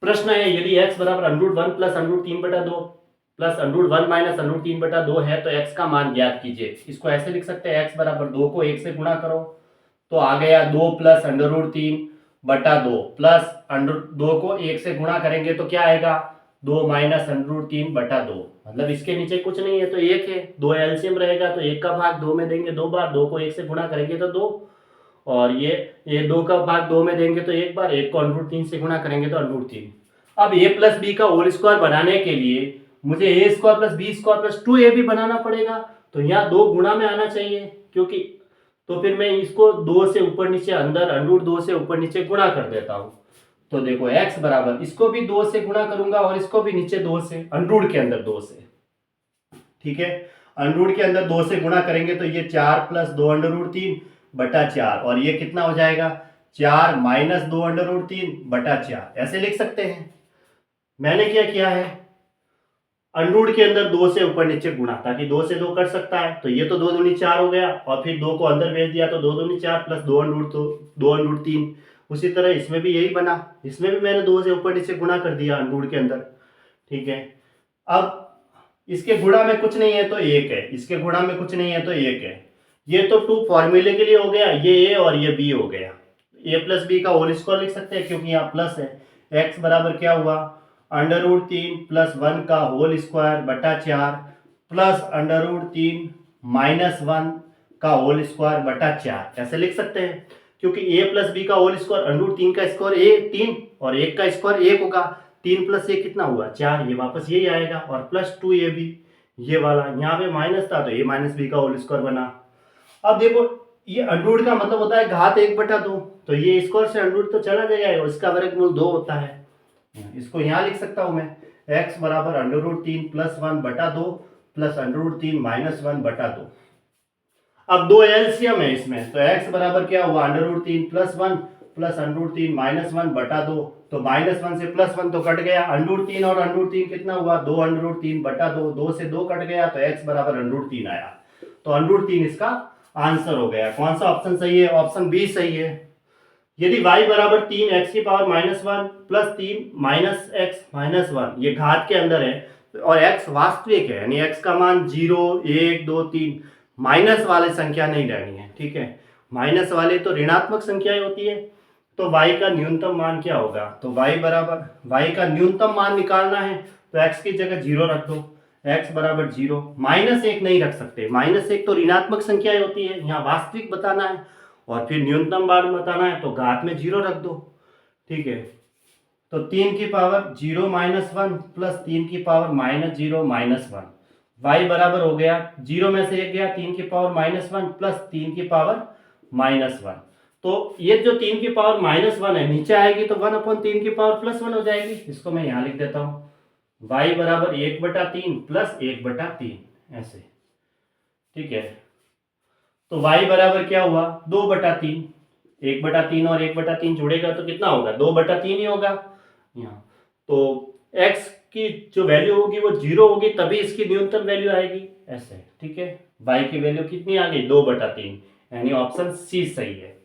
प्रश्न है यदि x बराबर √1 प्लस √3/2 प्लस √1 माइनस √3/2 है तो x का मान ज्ञात कीजिए। इसको ऐसे लिख सकते हैं x बराबर 2 को 1 से गुणा करो तो आ गया 2 प्लस √3/2 प्लस 2 को 1 से गुणा करेंगे तो क्या आएगा 2 माइनस √3/2। मतलब इसके नीचे कुछ नहीं है तो 1 है, 2 एलसीएम रहेगा तो 1 का भाग 2 में देंगे 2 बार, 2 को 1 से गुणा करेंगे तो 2, और ये 2 का भाग 2 में देंगे तो 1 बार, 1 को √3 से गुणा करेंगे तो √3। अब a प्लस बी का होल स्क्वायर बनाने के लिए मुझे a square plus b square plus 2a भी बनाना पड़ेगा, तो यहाँ 2 गुणा में आना चाहिए क्योंकि, तो फिर मैं इसको 2 से ऊपर नीचे अंदर √2 से ऊपर नीचे गुणा कर देता हूँ। तो देखो x बराबर, इसको भी 2 से गुणा करूंगा और इसको भी नीचे 2 से, √ के अंदर 2 से, ठीक है। √ के अंदर 2 से गुणा करेंगे तो ये 4 प्लस 2√3/4 और ये कितना हो जाएगा 4 माइनस 2√3/4, ऐसे लिख सकते हैं। मैंने क्या किया है √ के अंदर 2 से ऊपर नीचे गुणा, ताकि 2 से 2 कट सकता है तो ये तो 2 दूनी 4 हो गया और फिर 2 को अंदर भेज दिया तो 2 दूनी 4 प्लस 2√3। उसी तरह इसमें भी यही बना, इसमें भी मैंने 2 से ऊपर नीचे गुणा कर दिया √ के अंदर, ठीक है। अब इसके गुणा में कुछ नहीं है तो 1 है, इसके गुणा में कुछ नहीं है तो 1 है। ये तो 2 फॉर्मूले के लिए हो गया, ये a और ये b हो गया। a प्लस बी का होल स्क्वायर लिख सकते हैं क्योंकि यहाँ प्लस है। x बराबर क्या हुआ √3 प्लस 1 का होल स्क्वायर बटा 4 प्लस √3 माइनस 1 का होल स्क्वायर बटा 4, ऐसे लिख सकते हैं क्योंकि a प्लस बी का होल स्क्वायर √3 का स्क्वायर 3 और 1 का स्क्वायर 1 होगा, 3 प्लस 1 कितना हुआ 4, ये वापस यही आएगा और प्लस 2ab ये वाला, यहाँ पे माइनस था तो a माइनस बी का होल स्क्वायर बना। अब देखो ये √ का मतलब होता है घात 1/2, तो ये स्क्वायर से √ तो चला जाएगा और इसका वर्गमूल 2 होता है। इसको यहाँ लिख सकता हूं मैं x बराबर √3 प्लस 1/2 प्लस √3 माइनस 1/2। अब 2 एलसीएम है इसमें तो x बराबर क्या हुआ √3 प्लस 1 प्लस √3 माइनस 1/2, तो माइनस 1 से प्लस 1 तो कट गया, √3 और √3 कितना हुआ 2 √3/2, 2 से 2 कट गया तो x बराबर √3 आया। तो √3 इसका आंसर हो गया। कौन सा ऑप्शन सही है, ऑप्शन बी सही है। यदि y बराबर 3 x की power -1 plus 3 minus x minus 1 ये घात के अंदर है और x वास्तविक है यानी x का मान 0 1 2 3, माइनस वाले संख्या नहीं लेनी है, ठीक है। माइनस वाले तो ऋणात्मक संख्याएं होती है, तो y का न्यूनतम मान क्या होगा, तो y बराबर, y का न्यूनतम मान निकालना है तो x की जगह 0 रख दो, x बराबर 0, -1 नहीं रख सकते, -1 तो ऋणात्मक संख्याएं होती है, यहाँ वास्तविक बताना है और फिर न्यूनतम मान बताना है तो घात में 0 रख दो, ठीक है। तो 3 की पावर 0 माइनस 1 प्लस 3 की पावर -0 माइनस 1, y बराबर हो गया 0 में से 1 गया 3 की पावर -1 प्लस 3 की पावर -1। तो ये जो 3 की पावर -1 है नीचे आएगी तो 1/3 की पावर +1 हो जाएगी, इसको मैं यहाँ लिख देता हूँ y बराबर 1/3 प्लस 1/3, ऐसे, ठीक है। तो y बराबर क्या हुआ 2/3, 1/3 और 1/3 जुड़ेगा तो कितना होगा 2/3 ही होगा यहाँ। तो x की जो वैल्यू होगी वो 0 होगी तभी इसकी न्यूनतम वैल्यू आएगी, ऐसे, ठीक है। y की वैल्यू कितनी आ गई 2/3, यानी ऑप्शन सी सही है।